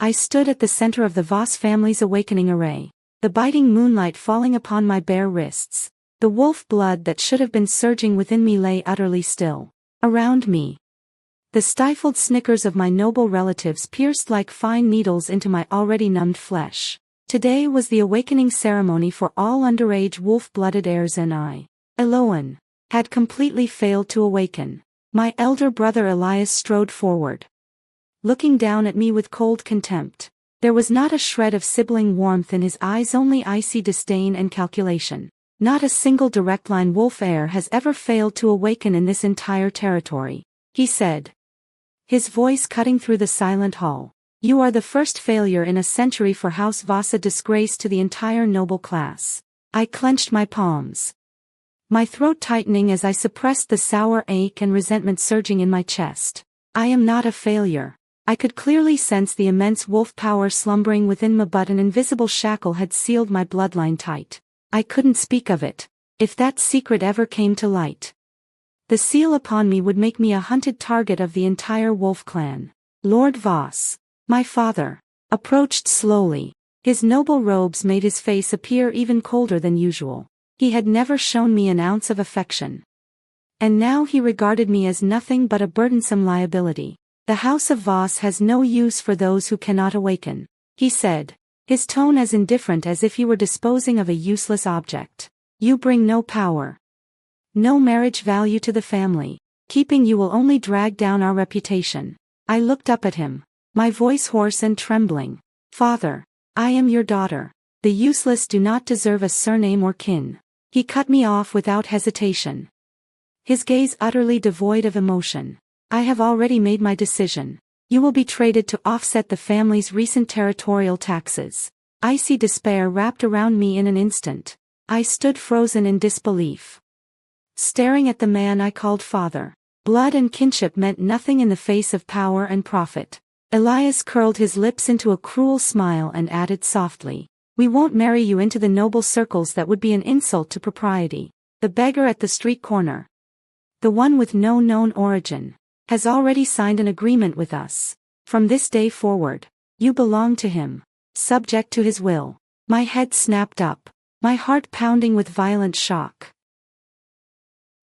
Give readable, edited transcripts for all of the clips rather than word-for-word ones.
I stood at the center of the Voss family's awakening array, the biting moonlight falling upon my bare wrists. The wolf blood that should have been surging within me lay utterly still. Around me, the stifled snickers of my noble relatives pierced like fine needles into my already numbed flesh. Today was the awakening ceremony for all underage wolf-blooded heirs, and I, Eloan, had completely failed to awaken. My elder brother Elias strode forward, looking down at me with cold contempt. There was not a shred of sibling warmth in his eyes, only icy disdain and calculation. Not a single direct-line wolf heir has ever failed to awaken in this entire territory, he said, his voice cutting through the silent hall. You are the first failure in a century for House Voss, a disgrace to the entire noble class. I clenched my palms, my throat tightening as I suppressed the sour ache and resentment surging in my chest. I am not a failure. I could clearly sense the immense wolf power slumbering within me, but an invisible shackle had sealed my bloodline tight. I couldn't speak of it. If that secret ever came to light, the seal upon me would make me a hunted target of the entire wolf clan. Lord Voss, my father, approached slowly. His noble robes made his face appear even colder than usual. He had never shown me an ounce of affection, and now he regarded me as nothing but a burdensome liability. The House of Voss has no use for those who cannot awaken, he said, his tone as indifferent as if he were disposing of a useless object. You bring no power, no marriage value to the family. Keeping you will only drag down our reputation. I looked up at him, my voice hoarse and trembling. Father, I am your daughter. The useless do not deserve a surname or kin. He cut me off without hesitation, his gaze utterly devoid of emotion. I have already made my decision. You will be traded to offset the family's recent territorial taxes. Icy despair wrapped around me in an instant. I stood frozen in disbelief, staring at the man I called father. Blood and kinship meant nothing in the face of power and profit. Elias curled his lips into a cruel smile and added softly, "We won't marry you into the noble circles. That would be an insult to propriety. The beggar at the street corner, the one with no known origin, has already signed an agreement with us. From this day forward, you belong to him, subject to his will." My head snapped up, my heart pounding with violent shock.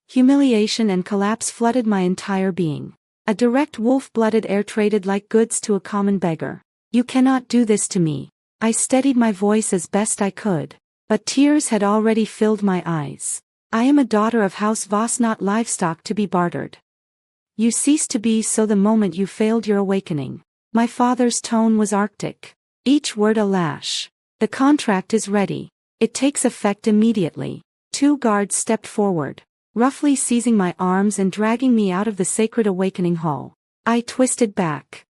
Humiliation and collapse flooded my entire being. A direct wolf-blooded heir traded like goods to a common beggar. You cannot do this to me. I steadied my voice as best I could, but tears had already filled my eyes. I am a daughter of House Voss, not livestock to be bartered. You ceased to be so the moment you failed your awakening. My father's tone was arctic, each word a lash. The contract is ready. It takes effect immediately. 2 guards stepped forward, roughly seizing my arms and dragging me out of the sacred awakening hall. I twisted back,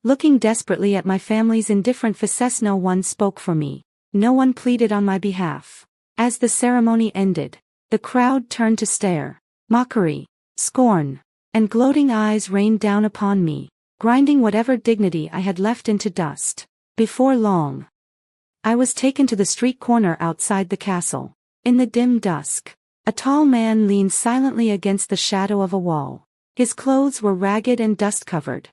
looking desperately at my family's indifferent faces. No one spoke for me. No one pleaded on my behalf. As the ceremony ended, the crowd turned to stare. Mockery, scorn, and gloating eyes rained down upon me, grinding whatever dignity I had left into dust. Before long, I was taken to the street corner outside the castle. In the dim dusk, a tall man leaned silently against the shadow of a wall. His clothes were ragged and dust-covered,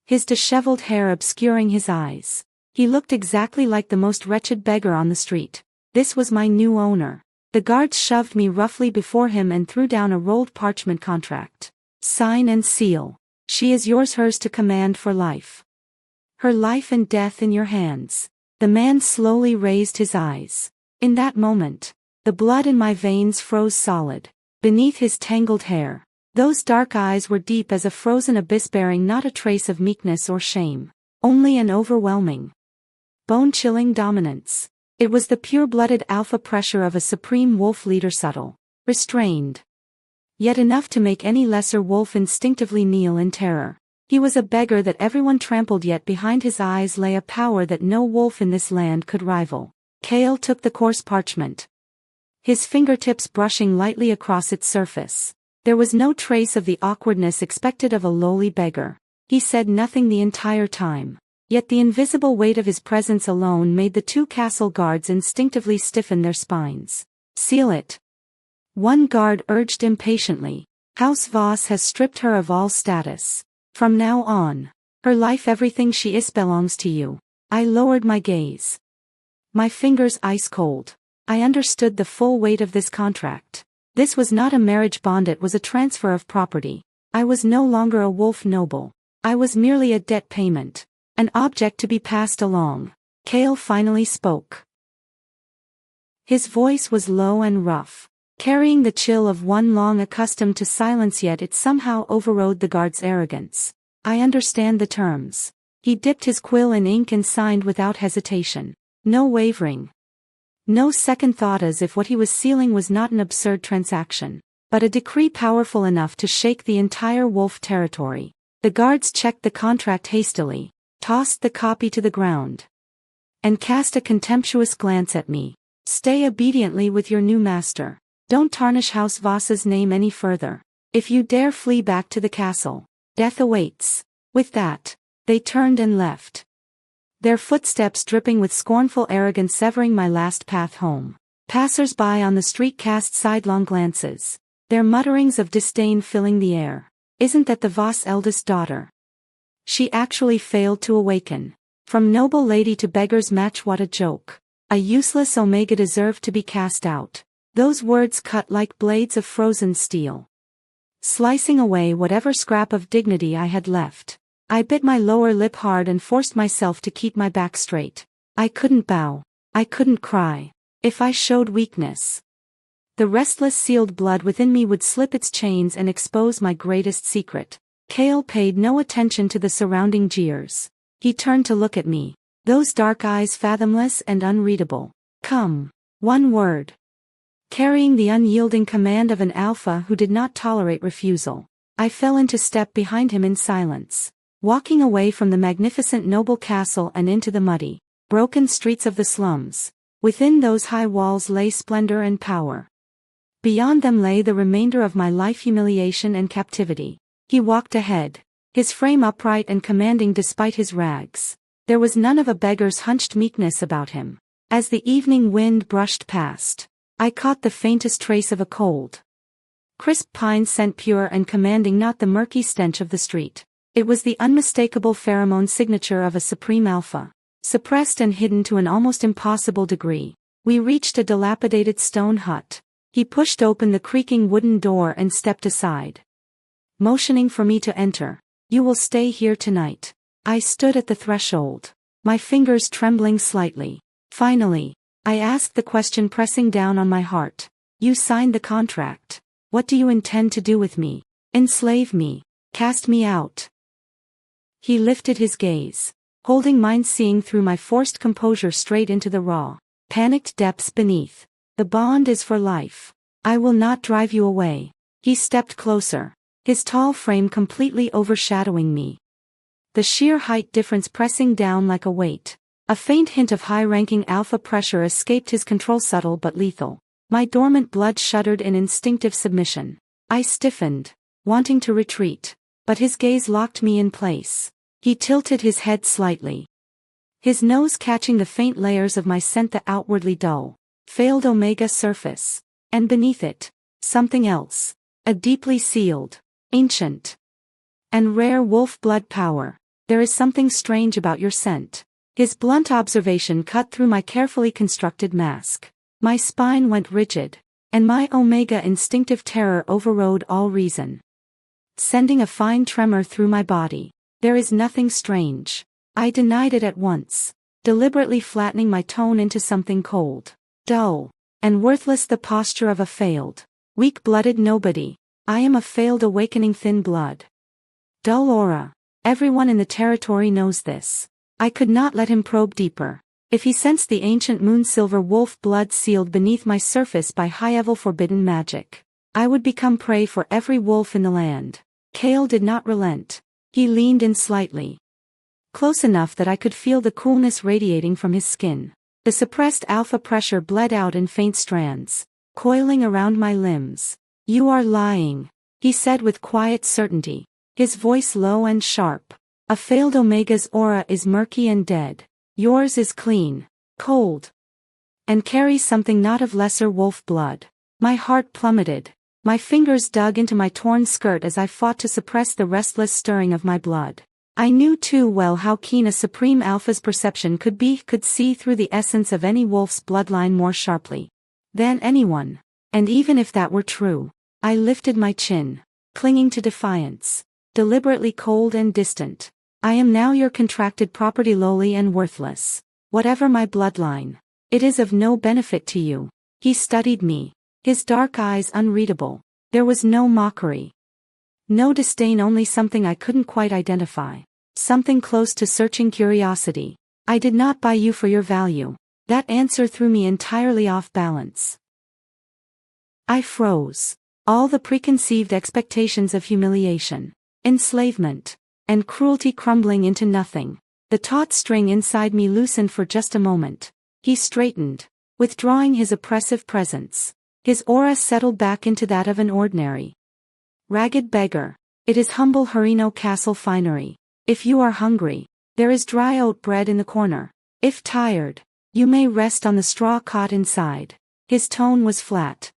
his disheveled hair obscuring his eyes. He looked exactly like the most wretched beggar on the street. This was my new owner. The guards shoved me roughly before him and threw down a rolled parchment contract. Sign and seal. She is yours, hers to command for life. Her life and death in your hands. The man slowly raised his eyes. In that moment, the blood in my veins froze solid. Beneath his tangled hair, those dark eyes were deep as a frozen abyss, bearing not a trace of meekness or shame, only an overwhelming, bone-chilling dominance. It was the pure-blooded alpha pressure of a supreme wolf leader, subtle, restrained, yet enough to make any lesser wolf instinctively kneel in terror. He was a beggar that everyone trampled, yet behind his eyes lay a power that no wolf in this land could rival. Kale took the coarse parchment, his fingertips brushing lightly across its surface. There was no trace of the awkwardness expected of a lowly beggar. He said nothing the entire time, yet the invisible weight of his presence alone made the 2 castle guards instinctively stiffen their spines. Seal it, one guard urged impatiently. House Voss has stripped her of all status. From now on, Her life, everything she is, belongs to you. I lowered my gaze. My fingers ice cold. I understood the full weight of this contract. This was not a marriage bond, it was a transfer of property. I was no longer a wolf noble. I was merely a debt payment. An object to be passed along. Kale finally spoke. His voice was low and rough, carrying the chill of one long accustomed to silence, yet it somehow overrode the guard's arrogance. I understand the terms. He dipped his quill in ink and signed without hesitation. No wavering. No second thought, as if what he was sealing was not an absurd transaction, but a decree powerful enough to shake the entire wolf territory. The guards checked the contract hastily, tossed the copy to the ground, and cast a contemptuous glance at me. Stay obediently with your new master. Don't tarnish House Voss's name any further. If you dare flee back to the castle, death awaits. With that, they turned and left, their footsteps dripping with scornful arrogance, severing my last path home. Passers-by on the street cast sidelong glances, their mutterings of disdain filling the air. Isn't that the Voss eldest daughter? She actually failed to awaken. From noble lady to beggar's match, what a joke. A useless Omega deserved to be cast out. Those words cut like blades of frozen steel, slicing away whatever scrap of dignity I had left. I bit my lower lip hard and forced myself to keep my back straight. I couldn't bow. I couldn't cry. If I showed weakness, the restless sealed blood within me would slip its chains and expose my greatest secret. Kale paid no attention to the surrounding jeers. He turned to look at me, those dark eyes fathomless and unreadable. Come. One word. Carrying the unyielding command of an alpha who did not tolerate refusal, I fell into step behind him in silence, walking away from the magnificent noble castle and into the muddy, broken streets of the slums. Within those high walls lay splendor and power. Beyond them lay the remainder of my life, humiliation and captivity. He walked ahead, his frame upright and commanding despite his rags. There was none of a beggar's hunched meekness about him. As the evening wind brushed past, I caught the faintest trace of a cold, crisp pine scent, pure and commanding, not the murky stench of the street. It was the unmistakable pheromone signature of a supreme alpha, suppressed and hidden to an almost impossible degree. We reached a dilapidated stone hut. He pushed open the creaking wooden door and stepped aside, motioning for me to enter. You will stay here tonight. I stood at the threshold, my fingers trembling slightly. Finally, I asked the question pressing down on my heart. You signed the contract. What do you intend to do with me? Enslave me? Cast me out? He lifted his gaze, holding mine, seeing through my forced composure straight into the raw, panicked depths beneath. The bond is for life. I will not drive you away. He stepped closer, his tall frame completely overshadowing me, the sheer height difference pressing down like a weight. A faint hint of high-ranking alpha pressure escaped his control, subtle but lethal. My dormant blood shuddered in instinctive submission. I stiffened, wanting to retreat, but his gaze locked me in place. He tilted his head slightly, his nose catching the faint layers of my scent, the outwardly dull, failed Omega surface. And beneath it, something else. A deeply sealed, ancient, and rare wolf blood power. There is something strange about your scent. His blunt observation cut through my carefully constructed mask. My spine went rigid, and my Omega instinctive terror overrode all reason, sending a fine tremor through my body. There is nothing strange. I denied it at once, deliberately flattening my tone into something cold, dull, and worthless, the posture of a failed, weak-blooded nobody. I am a failed awakening, thin blood, dull aura. Everyone in the territory knows this. I could not let him probe deeper. If he sensed the ancient moon-silver wolf blood sealed beneath my surface by high-level forbidden magic, I would become prey for every wolf in the land. Kale did not relent. He leaned in slightly, close enough that I could feel the coolness radiating from his skin. The suppressed alpha pressure bled out in faint strands, coiling around my limbs. You are lying, he said with quiet certainty, his voice low and sharp. A failed Omega's aura is murky and dead. Yours is clean, cold, and carries something not of lesser wolf blood. My heart plummeted. My fingers dug into my torn skirt as I fought to suppress the restless stirring of my blood. I knew too well how keen a supreme alpha's perception could see through the essence of any wolf's bloodline more sharply than anyone. And even if that were true, I lifted my chin, clinging to defiance, deliberately cold and distant. I am now your contracted property, lowly and worthless. Whatever my bloodline, it is of no benefit to you. He studied me, his dark eyes unreadable. There was no mockery, no disdain, only something I couldn't quite identify. Something close to searching curiosity. I did not buy you for your value. That answer threw me entirely off balance. I froze. All the preconceived expectations of humiliation, enslavement, and cruelty crumbling into nothing. The taut string inside me loosened for just a moment. He straightened, withdrawing his oppressive presence. His aura settled back into that of an ordinary ragged beggar. It is humble Harino castle finery. If you are hungry, there is dry oat bread in the corner. If tired, you may rest on the straw cot inside. His tone was flat,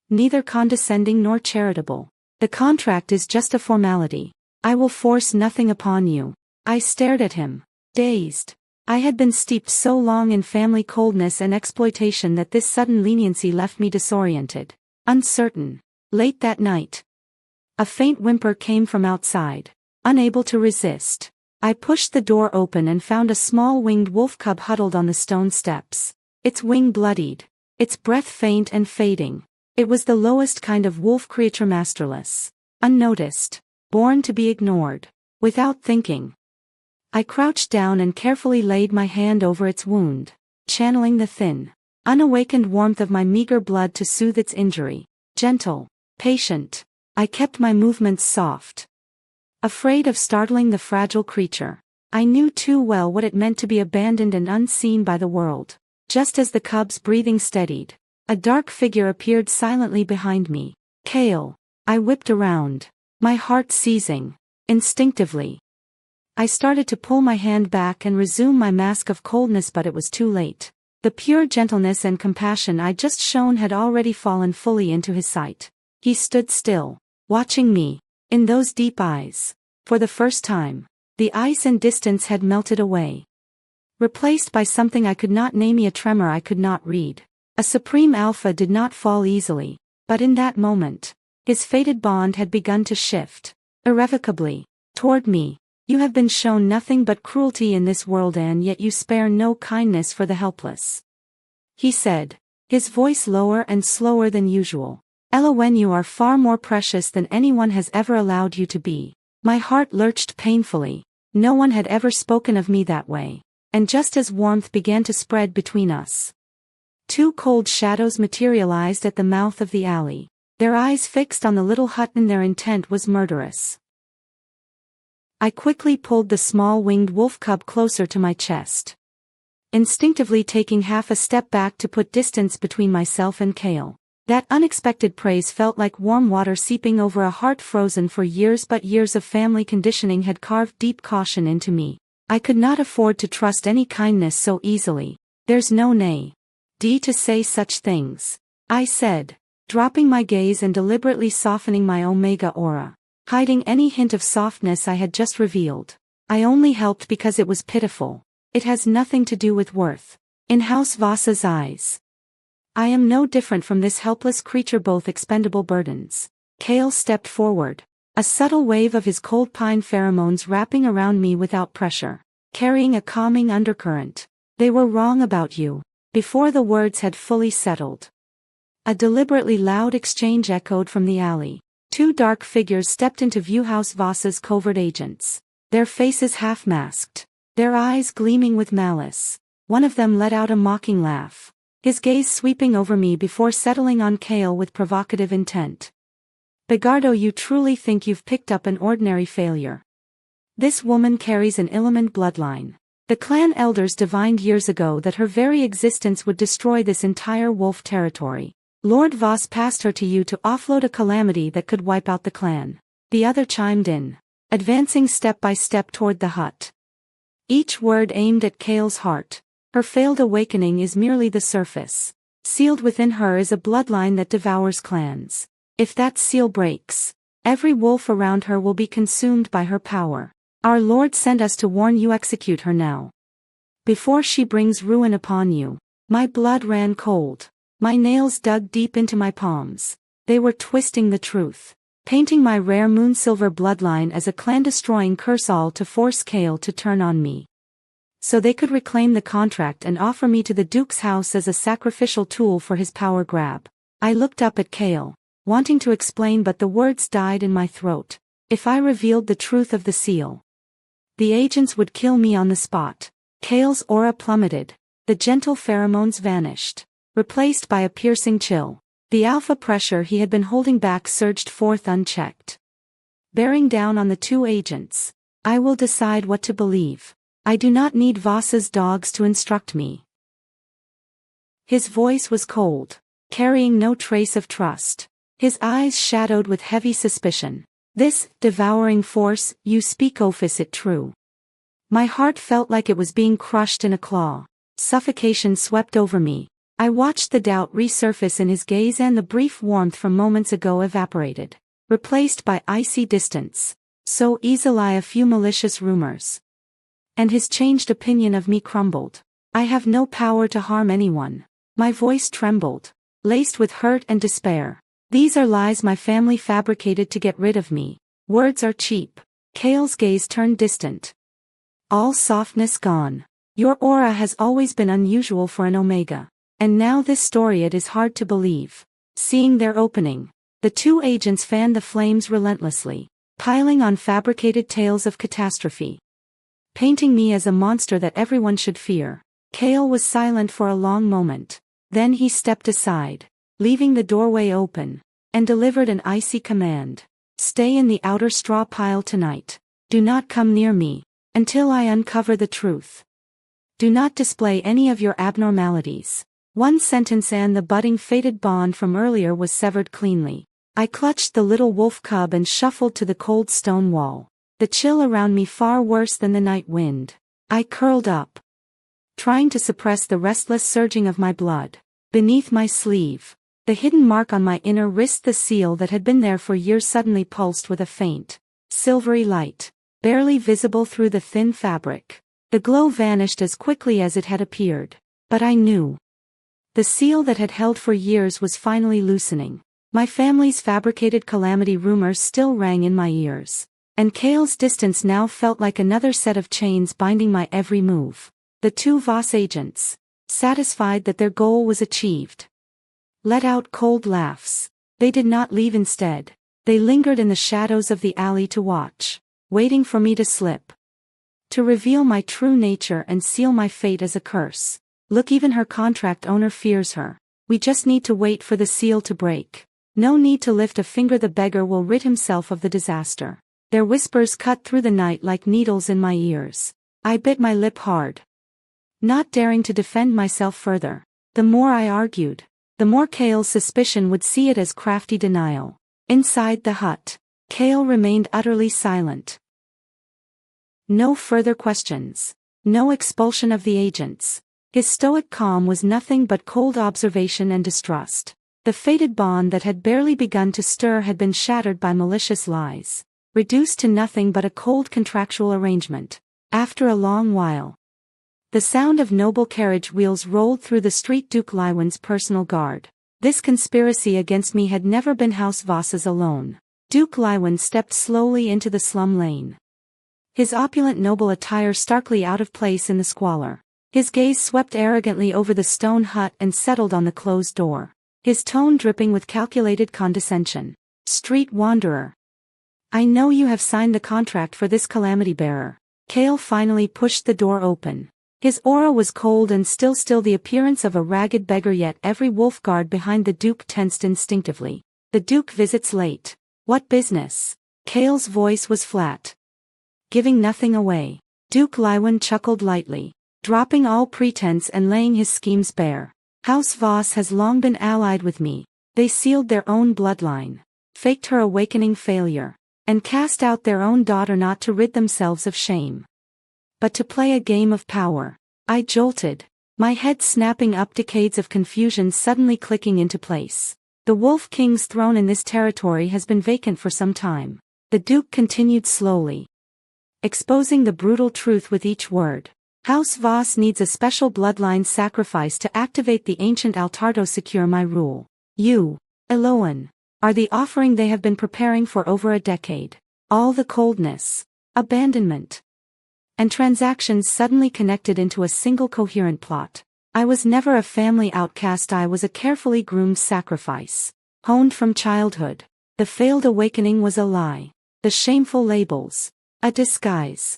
neither condescending nor charitable. The contract is just a formality. I will force nothing upon you. I stared at him, dazed. I had been steeped so long in family coldness and exploitation that this sudden leniency left me disoriented, uncertain. Late that night, a faint whimper came from outside. Unable to resist, I pushed the door open and found a small winged wolf cub huddled on the stone steps. Its wing bloodied, its breath faint and fading. It was the lowest kind of wolf creature, masterless, unnoticed, born to be ignored. Without thinking, I crouched down and carefully laid my hand over its wound, channeling the thin, unawakened warmth of my meager blood to soothe its injury. Gentle, patient, I kept my movements soft, afraid of startling the fragile creature. I knew too well what it meant to be abandoned and unseen by the world. Just as the cub's breathing steadied, a dark figure appeared silently behind me. Kale. I whipped around, my heart seizing. Instinctively, I started to pull my hand back and resume my mask of coldness, but it was too late. The pure gentleness and compassion I'd just shown had already fallen fully into his sight. He stood still, watching me. In those deep eyes, for the first time, the ice and distance had melted away, replaced by something I could not name, a tremor I could not read. A supreme alpha did not fall easily, but in that moment, his fated bond had begun to shift, irrevocably, toward me. You have been shown nothing but cruelty in this world, and yet you spare no kindness for the helpless, he said, his voice lower and slower than usual. Ella, when you are far more precious than anyone has ever allowed you to be. My heart lurched painfully. No one had ever spoken of me that way. And just as warmth began to spread between us, two cold shadows materialized at the mouth of the alley, their eyes fixed on the little hut, and their intent was murderous. I quickly pulled the small winged wolf cub closer to my chest, instinctively taking half a step back to put distance between myself and Kale. That unexpected praise felt like warm water seeping over a heart frozen for years, but years of family conditioning had carved deep caution into me. I could not afford to trust any kindness so easily. There's no nay, D, to say such things, I said, dropping my gaze and deliberately softening my omega aura, hiding any hint of softness I had just revealed. I only helped because it was pitiful. It has nothing to do with worth. In House Vasa's eyes, I am no different from this helpless creature, both expendable burdens. Kale stepped forward, a subtle wave of his cold pine pheromones wrapping around me without pressure, carrying a calming undercurrent. They were wrong about you. Before the words had fully settled, a deliberately loud exchange echoed from the alley. Two dark figures stepped into view, House Vasa's covert agents, their faces half-masked, their eyes gleaming with malice. One of them let out a mocking laugh, his gaze sweeping over me before settling on Kale with provocative intent. Begardo, you truly think you've picked up an ordinary failure? This woman carries an illumined bloodline. The clan elders divined years ago that her very existence would destroy this entire wolf territory. Lord Voss passed her to you to offload a calamity that could wipe out the clan. The other chimed in, advancing step by step toward the hut, each word aimed at Kale's heart. Her failed awakening is merely the surface. Sealed within her is a bloodline that devours clans. If that seal breaks, every wolf around her will be consumed by her power. Our Lord sent us to warn you, execute her now, before she brings ruin upon you. My blood ran cold. My nails dug deep into my palms. They were twisting the truth, painting my rare moonsilver bloodline as a clan-destroying curse, all to force Kale to turn on me, so they could reclaim the contract and offer me to the Duke's house as a sacrificial tool for his power grab. I looked up at Kale, wanting to explain, but the words died in my throat. If I revealed the truth of the seal, the agents would kill me on the spot. Kale's aura plummeted. The gentle pheromones vanished, replaced by a piercing chill. The alpha pressure he had been holding back surged forth unchecked, bearing down on the two agents. I will decide what to believe. I do not need Voss's dogs to instruct me. His voice was cold, carrying no trace of trust. His eyes shadowed with heavy suspicion. This devouring force you speak of, is it true? My heart felt like it was being crushed in a claw. Suffocation swept over me. I watched the doubt resurface in his gaze, and the brief warmth from moments ago evaporated, replaced by icy distance. So easily a few malicious rumors, and his changed opinion of me crumbled. I have no power to harm anyone. My voice trembled, laced with hurt and despair. These are lies my family fabricated to get rid of me. Words are cheap. Kale's gaze turned distant, all softness gone. Your aura has always been unusual for an Omega. And now this story, it is hard to believe. Seeing their opening, the two agents fanned the flames relentlessly, piling on fabricated tales of catastrophe, painting me as a monster that everyone should fear. Kale was silent for a long moment. Then he stepped aside, leaving the doorway open, and delivered an icy command. Stay in the outer straw pile tonight. Do not come near me until I uncover the truth. Do not display any of your abnormalities. One sentence, and the budding fated bond from earlier was severed cleanly. I clutched the little wolf cub and shuffled to the cold stone wall, the chill around me far worse than the night wind. I curled up, trying to suppress the restless surging of my blood. Beneath my sleeve, the hidden mark on my inner wrist, the seal that had been there for years, suddenly pulsed with a faint, silvery light, barely visible through the thin fabric. The glow vanished as quickly as it had appeared. But I knew the seal that had held for years was finally loosening. My family's fabricated calamity rumors still rang in my ears, and Kale's distance now felt like another set of chains binding my every move. The two Voss agents, satisfied that their goal was achieved, let out cold laughs. They did not leave. Instead, they lingered in the shadows of the alley to watch, waiting for me to slip, to reveal my true nature and seal my fate as a curse. Look, even her contract owner fears her. We just need to wait for the seal to break. No need to lift a finger, the beggar will rid himself of the disaster. Their whispers cut through the night like needles in my ears. I bit my lip hard, not daring to defend myself further. The more I argued, the more Kale's suspicion would see it as crafty denial. Inside the hut, Kale remained utterly silent. No further questions. No expulsion of the agents. His stoic calm was nothing but cold observation and distrust. The fated bond that had barely begun to stir had been shattered by malicious lies, reduced to nothing but a cold contractual arrangement. After a long while, the sound of noble carriage wheels rolled through the street. Duke Lywan's personal guard. This conspiracy against me had never been House Voss's alone. Duke Lywan stepped slowly into the slum lane, his opulent noble attire starkly out of place in the squalor. His gaze swept arrogantly over the stone hut and settled on the closed door, his tone dripping with calculated condescension. Street wanderer, I know you have signed the contract for this calamity bearer. Kale finally pushed the door open. His aura was cold and still the appearance of a ragged beggar, yet every wolf guard behind the Duke tensed instinctively. The Duke visits late. What business? Kale's voice was flat, giving nothing away. Duke Lywan chuckled lightly, dropping all pretense and laying his schemes bare. House Voss has long been allied with me. They sealed their own bloodline, faked her awakening failure, and cast out their own daughter, not to rid themselves of shame, but to play a game of power. I jolted, my head snapping up, decades of confusion suddenly clicking into place. The Wolf King's throne in this territory has been vacant for some time. The Duke continued slowly, exposing the brutal truth with each word. House Voss needs a special bloodline sacrifice to activate the ancient altar to secure my rule. You, Eloan, are the offering they have been preparing for over a decade. All the coldness, abandonment, and transactions suddenly connected into a single coherent plot. I was never a family outcast, I was a carefully groomed sacrifice. Honed from childhood. The failed awakening was a lie. The shameful labels, a disguise.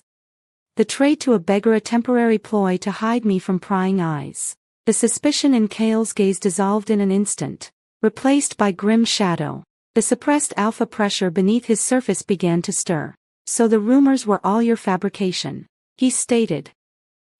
The trade to a beggar, a temporary ploy to hide me from prying eyes. The suspicion in Kale's gaze dissolved in an instant, replaced by grim shadow. The suppressed alpha pressure beneath his surface began to stir. So the rumors were all your fabrication, he stated.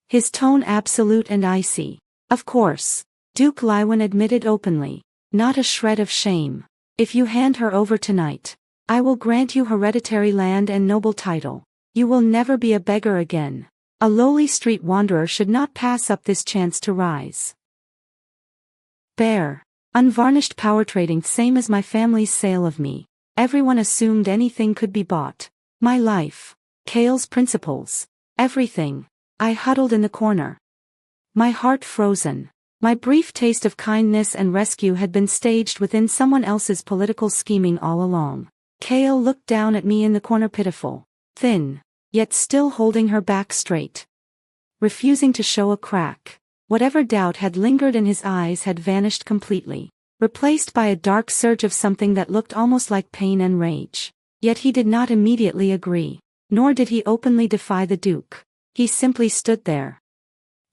His tone absolute and icy. Of course, Duke Lycan admitted openly, not a shred of shame. If you hand her over tonight, I will grant you hereditary land and noble title. You will never be a beggar again. A lowly street wanderer should not pass up this chance to rise. Bare, unvarnished power trading, same as my family's sale of me. Everyone assumed anything could be bought. My life, Kale's principles, everything. I huddled in the corner. My heart frozen. My brief taste of kindness and rescue had been staged within someone else's political scheming all along. Kale looked down at me in the corner, pitiful, thin, yet still holding her back straight, refusing to show a crack. Whatever doubt had lingered in his eyes had vanished completely, replaced by a dark surge of something that looked almost like pain and rage. Yet he did not immediately agree, nor did he openly defy the Duke. He simply stood there,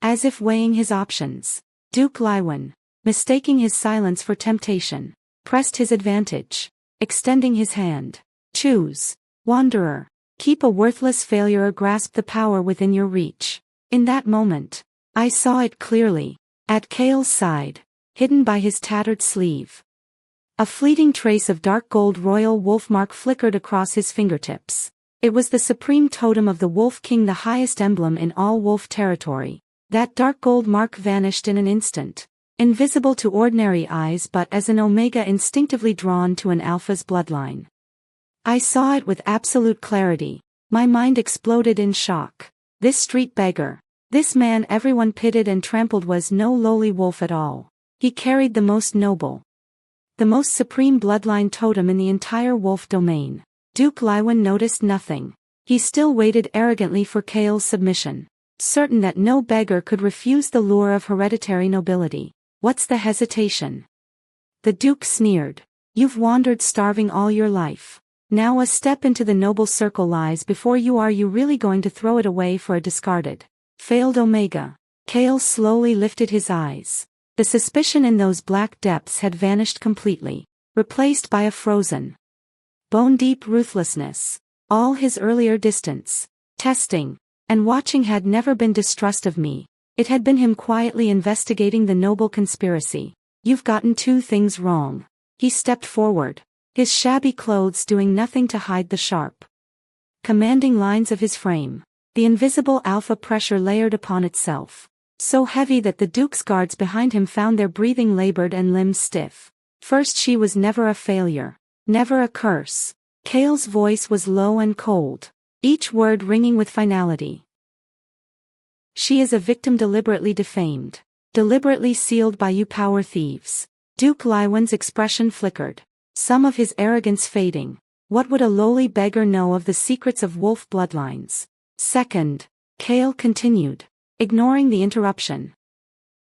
as if weighing his options. Duke Lycan, mistaking his silence for temptation, pressed his advantage, extending his hand. Choose, wanderer. Keep a worthless failure or grasp the power within your reach. In that moment, I saw it clearly. At Kale's side, hidden by his tattered sleeve, a fleeting trace of dark gold royal wolf mark flickered across his fingertips. It was the supreme totem of the Wolf King, the highest emblem in all wolf territory. That dark gold mark vanished in an instant, invisible to ordinary eyes but as an omega instinctively drawn to an alpha's bloodline. I saw it with absolute clarity. My mind exploded in shock. This street beggar, this man everyone pitted and trampled, was no lowly wolf at all. He carried the most noble, the most supreme bloodline totem in the entire wolf domain. Duke Lycan noticed nothing. He still waited arrogantly for Kale's submission, certain that no beggar could refuse the lure of hereditary nobility. What's the hesitation? The Duke sneered. You've wandered starving all your life. Now a step into the noble circle lies before you. Are you really going to throw it away for a discarded, failed omega? Kale slowly lifted his eyes. The suspicion in those black depths had vanished completely, replaced by a frozen, bone-deep ruthlessness. All his earlier distance, testing, and watching had never been distrust of me. It had been him quietly investigating the noble conspiracy. You've gotten two things wrong. He stepped forward, his shabby clothes doing nothing to hide the sharp, commanding lines of his frame. The invisible alpha pressure layered upon itself, so heavy that the Duke's guards behind him found their breathing labored and limbs stiff. First, she was never a failure, never a curse. Kale's voice was low and cold, each word ringing with finality. She is a victim deliberately defamed, deliberately sealed by you power thieves. Duke Lycan's expression flickered, some of his arrogance fading. What would a lowly beggar know of the secrets of wolf bloodlines? Second, Kale continued, ignoring the interruption.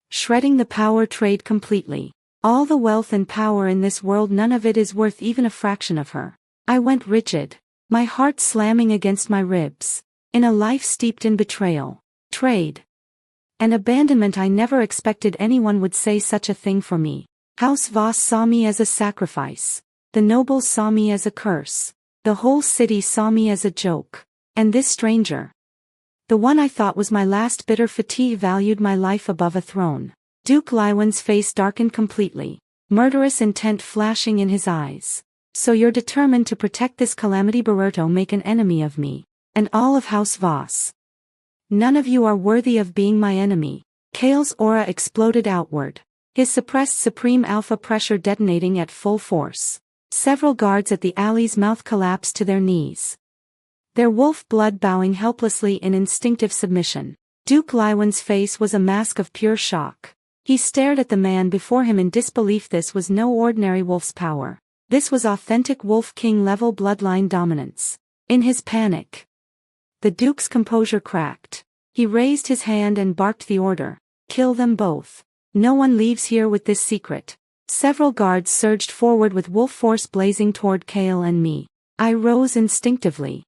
Shredding the power trade completely. All the wealth and power in this world, none of it is worth even a fraction of her. I went rigid, my heart slamming against my ribs. In a life steeped in betrayal, trade, and abandonment, I never expected anyone would say such a thing for me. House Voss saw me as a sacrifice. The nobles saw me as a curse. The whole city saw me as a joke. And this stranger, the one I thought was my last bitter fatigue, valued my life above a throne. Duke Lycan's face darkened completely, murderous intent flashing in his eyes. So you're determined to protect this calamity, Baruto, make an enemy of me, and all of House Voss. None of you are worthy of being my enemy. Kale's aura exploded outward, his suppressed supreme alpha pressure detonating at full force. Several guards at the alley's mouth collapsed to their knees. their wolf blood bowing helplessly in instinctive submission. Duke Lywan's face was a mask of pure shock. He stared at the man before him in disbelief. This was no ordinary wolf's power. This was authentic Wolf King-level bloodline dominance. In his panic, the Duke's composure cracked. He raised his hand and barked the order. Kill them both. No one leaves here with this secret. Several guards surged forward with wolf force blazing toward Kale and me. I rose instinctively,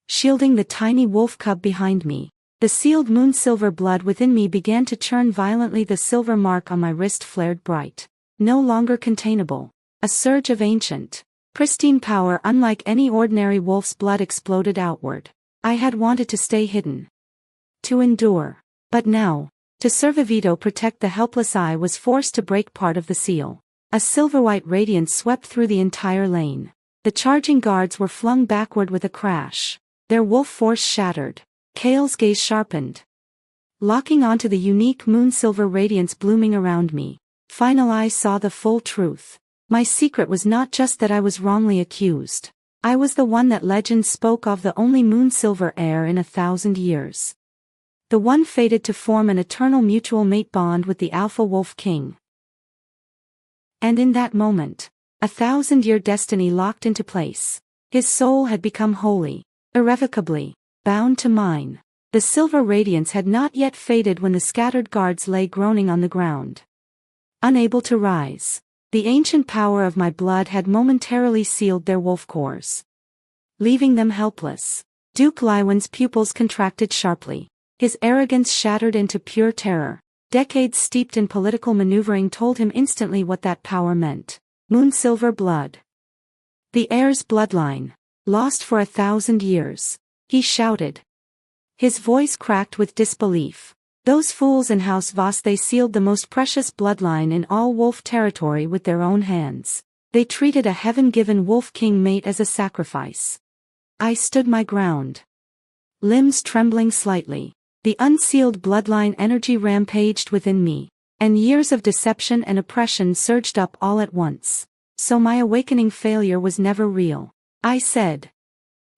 shielding the tiny wolf cub behind me. The sealed moon-silver blood within me began to churn violently. The silver mark on my wrist flared bright. No longer containable. A surge of ancient, pristine power unlike any ordinary wolf's blood exploded outward. I had wanted to stay hidden, to endure. But now, to Servavito protect the helpless, I was forced to break part of the seal. A silver-white radiance swept through the entire lane. The charging guards were flung backward with a crash. Their wolf force shattered. Kale's gaze sharpened, locking onto the unique moon-silver radiance blooming around me. Finally I saw the full truth. My secret was not just that I was wrongly accused. I was the one that legend spoke of, the only moon-silver heir in 1,000 years. The one fated to form an eternal mutual mate bond with the Alpha Wolf King. And in that moment, a 1,000-year destiny locked into place. His soul had become holy, irrevocably bound to mine. The silver radiance had not yet faded when the scattered guards lay groaning on the ground, unable to rise. The ancient power of my blood had momentarily sealed their wolf cores, leaving them helpless. Duke Lywan's pupils contracted sharply. His arrogance shattered into pure terror. Decades steeped in political maneuvering told him instantly what that power meant. Moon-silver blood. The heir's bloodline. Lost for 1,000 years. He shouted. His voice cracked with disbelief. Those fools in House Voss, they sealed the most precious bloodline in all wolf territory with their own hands. They treated a heaven-given wolf king mate as a sacrifice. I stood my ground, limbs trembling slightly. The unsealed bloodline energy rampaged within me, and years of deception and oppression surged up all at once. So my awakening failure was never real, I said,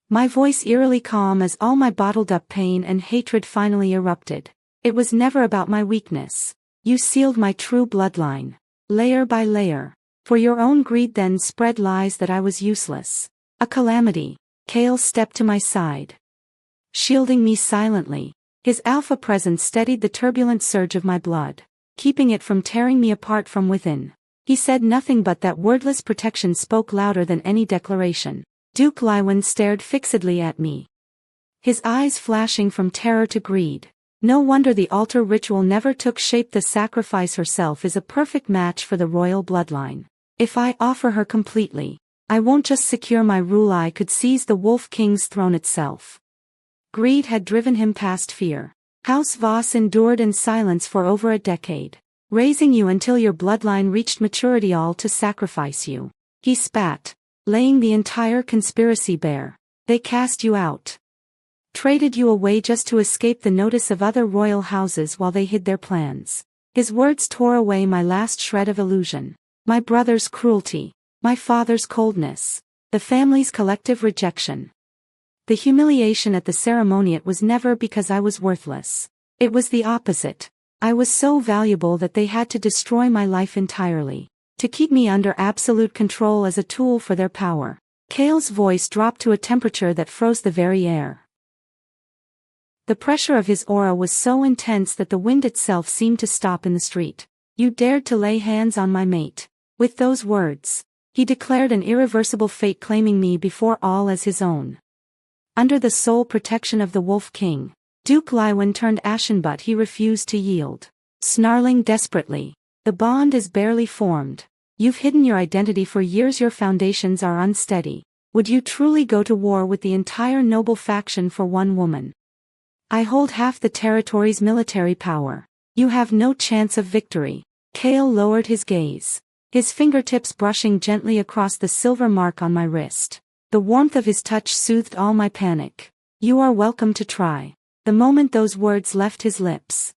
my voice eerily calm as all my bottled-up pain and hatred finally erupted. It was never about my weakness. You sealed my true bloodline, layer by layer. For your own greed then spread lies that I was useless, a calamity. Kale stepped to my side, shielding me silently. His alpha presence steadied the turbulent surge of my blood, keeping it from tearing me apart from within. He said nothing, but that wordless protection spoke louder than any declaration. Duke Lywan stared fixedly at me, his eyes flashing from terror to greed. No wonder the altar ritual never took shape. The sacrifice herself is a perfect match for the royal bloodline. If I offer her completely, I won't just secure my rule, I could seize the Wolf King's throne itself. Greed had driven him past fear. House Voss endured in silence for over a decade, raising you until your bloodline reached maturity, all to sacrifice you. He spat, laying the entire conspiracy bare. They cast you out, traded you away just to escape the notice of other royal houses while they hid their plans. His words tore away my last shred of illusion. My brother's cruelty, my father's coldness, the family's collective rejection. The humiliation at the ceremony, it was never because I was worthless. It was the opposite. I was so valuable that they had to destroy my life entirely, to keep me under absolute control as a tool for their power. Kale's voice dropped to a temperature that froze the very air. The pressure of his aura was so intense that the wind itself seemed to stop in the street. You dared to lay hands on my mate. With those words, he declared an irreversible fate, claiming me before all as his own. Under the sole protection of the Wolf King, Duke Lywan turned ashen, but he refused to yield. Snarling desperately, the bond is barely formed. You've hidden your identity for years, your foundations are unsteady. Would you truly go to war with the entire noble faction for one woman? I hold half the territory's military power. You have no chance of victory. Kale lowered his gaze, his fingertips brushing gently across the silver mark on my wrist. The warmth of his touch soothed all my panic. You are welcome to try. The moment those words left his lips,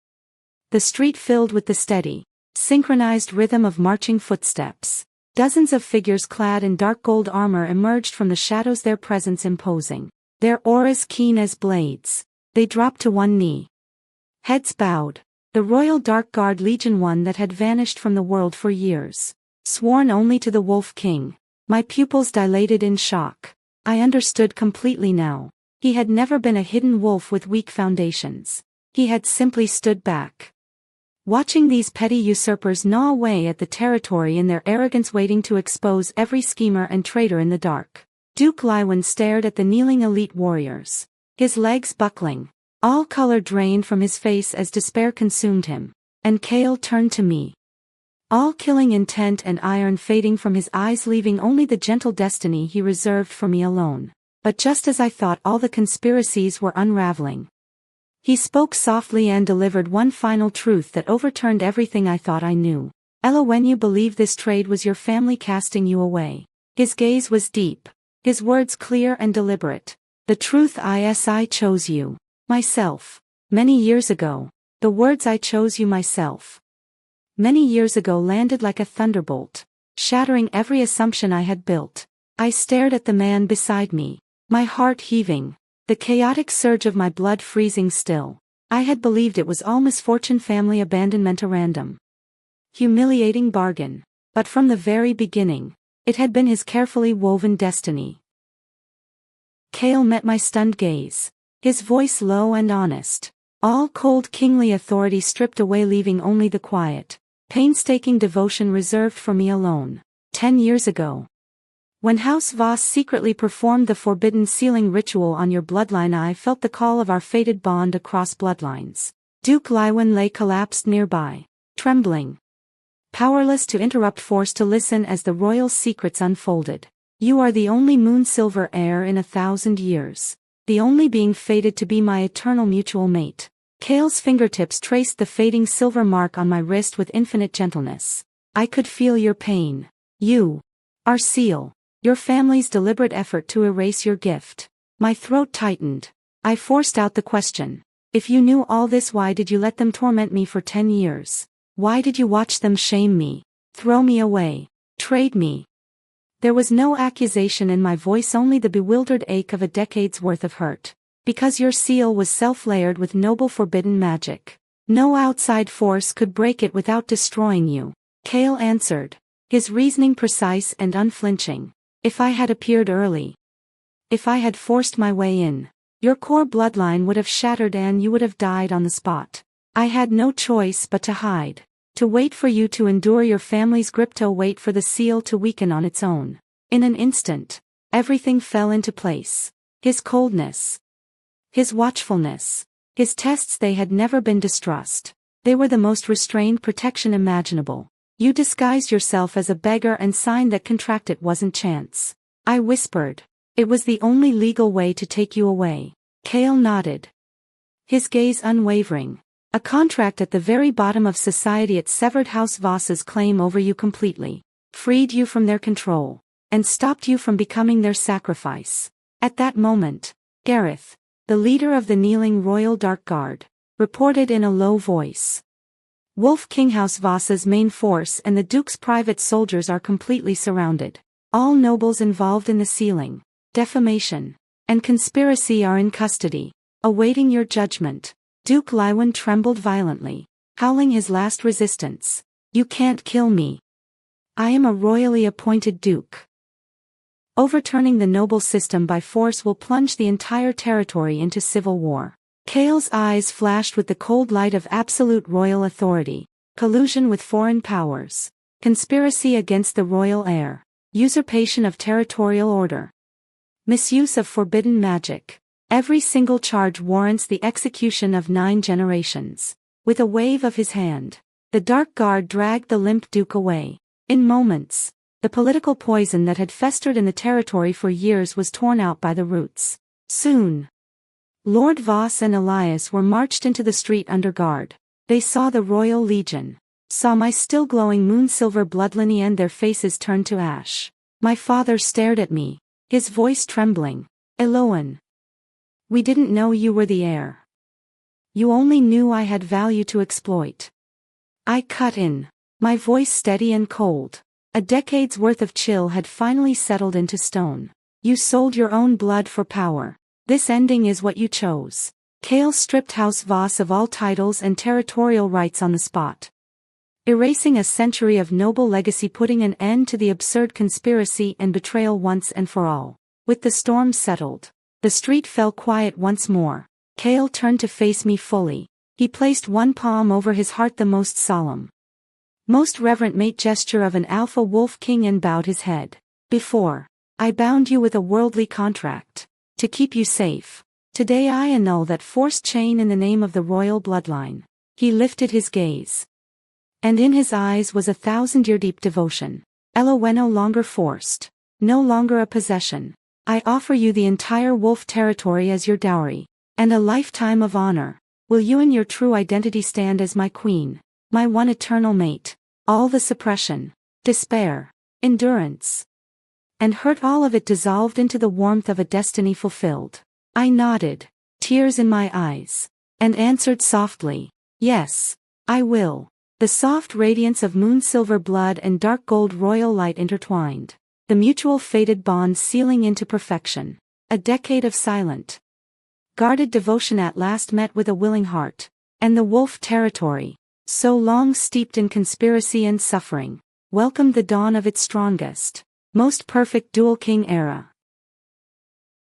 the street filled with the steady, synchronized rhythm of marching footsteps. Dozens of figures clad in dark gold armor emerged from the shadows, their presence imposing. their auras keen as blades. They dropped to one knee. Heads bowed. The Royal Dark Guard Legion, one that had vanished from the world for years. Sworn only to the Wolf King. My pupils dilated in shock. I understood completely now. He had never been a hidden wolf with weak foundations. He had simply stood back, watching these petty usurpers gnaw away at the territory in their arrogance, waiting to expose every schemer and traitor in the dark. Duke Lycan stared at the kneeling elite warriors, his legs buckling, all color drained from his face as despair consumed him. And Kale turned to me, all killing intent and iron fading from his eyes, leaving only the gentle destiny he reserved for me alone. But just as I thought all the conspiracies were unraveling, he spoke softly and delivered one final truth that overturned everything I thought I knew. Ella, when you believe this trade was your family casting you away. His gaze was deep, his words clear and deliberate. The truth is, I chose you. Myself. Many years ago. The words "I chose you myself" many years ago landed like a thunderbolt, shattering every assumption I had built. I stared at the man beside me, my heart heaving, the chaotic surge of my blood freezing still. I had believed it was all misfortune, family abandonment, a random, humiliating bargain. But from the very beginning, it had been his carefully woven destiny. Kale met my stunned gaze, his voice low and honest. All cold kingly authority stripped away, leaving only the quiet, painstaking devotion reserved for me alone. 10 years ago, when House Voss secretly performed the forbidden sealing ritual on your bloodline, I felt the call of our fated bond across bloodlines. Duke Lycan lay collapsed nearby, trembling, powerless to interrupt, forced to listen as the royal secrets unfolded. You are the only moon-silver heir in 1,000 years, the only being fated to be my eternal mutual mate. Kale's fingertips traced the fading silver mark on my wrist with infinite gentleness. I could feel your pain. You, our seal, your family's deliberate effort to erase your gift. My throat tightened. I forced out the question. If you knew all this, why did you let them torment me for 10 years? Why did you watch them shame me, throw me away, trade me? There was no accusation in my voice, only the bewildered ache of a decade's worth of hurt. Because your seal was self-layered with noble forbidden magic. No outside force could break it without destroying you. Kale answered, his reasoning precise and unflinching. If I had appeared early, if I had forced my way in, your core bloodline would have shattered and you would have died on the spot. I had no choice but to hide, to wait for you to endure your family's grip, to wait for the seal to weaken on its own. In an instant, everything fell into place. His coldness, his watchfulness, his tests, they had never been distrust. They were the most restrained protection imaginable. You disguised yourself as a beggar and signed that contract. It wasn't chance. I whispered. It was the only legal way to take you away. Kale nodded, his gaze unwavering. A contract at the very bottom of society. It severed House Voss's claim over you completely, freed you from their control, and stopped you from becoming their sacrifice. At that moment, Gareth, the leader of the kneeling Royal Dark Guard, reported in a low voice. Wolf King, House Voss's main force and the Duke's private soldiers are completely surrounded. All nobles involved in the sealing, defamation, and conspiracy are in custody, awaiting your judgment. Duke Lycan trembled violently, howling his last resistance. You can't kill me. I am a royally appointed duke. Overturning the noble system by force will plunge the entire territory into civil war. Kale's eyes flashed with the cold light of absolute royal authority. Collusion with foreign powers, conspiracy against the royal heir, usurpation of territorial order, misuse of forbidden magic. Every single charge warrants the execution of 9 generations. With a wave of his hand, the Dark Guard dragged the limp duke away. In moments, the political poison that had festered in the territory for years was torn out by the roots. Soon, Lord Voss and Elias were marched into the street under guard. They saw the Royal Legion, saw my still glowing moon-silver bloodline, and their faces turned to ash. My father stared at me, his voice trembling. Eloan, we didn't know you were the heir. You only knew I had value to exploit. I cut in, my voice steady and cold. A decade's worth of chill had finally settled into stone. You sold your own blood for power. This ending is what you chose. Kale stripped House Voss of all titles and territorial rights on the spot, erasing a century of noble legacy, putting an end to the absurd conspiracy and betrayal once and for all. With the storm settled, the street fell quiet once more. Kale turned to face me fully. He placed one palm over his heart, the most solemn, most reverent mate gesture of an alpha wolf king, and bowed his head. Before, I bound you with a worldly contract, to keep you safe. Today I annul that forced chain in the name of the royal bloodline. He lifted his gaze, and in his eyes was 1,000-year deep devotion. Ella, when no longer forced, no longer a possession, I offer you the entire wolf territory as your dowry, and a lifetime of honor. Will you in your true identity stand as my queen, my one eternal mate? All the suppression, despair, endurance, and hurt, all of it dissolved into the warmth of a destiny fulfilled. I nodded, tears in my eyes, and answered softly, yes, I will. The soft radiance of moon-silver blood and dark gold royal light intertwined, the mutual fated bond sealing into perfection. A decade of silent, guarded devotion at last met with a willing heart, and the wolf territory, so long steeped in conspiracy and suffering, welcomed the dawn of its strongest, most perfect dual king era.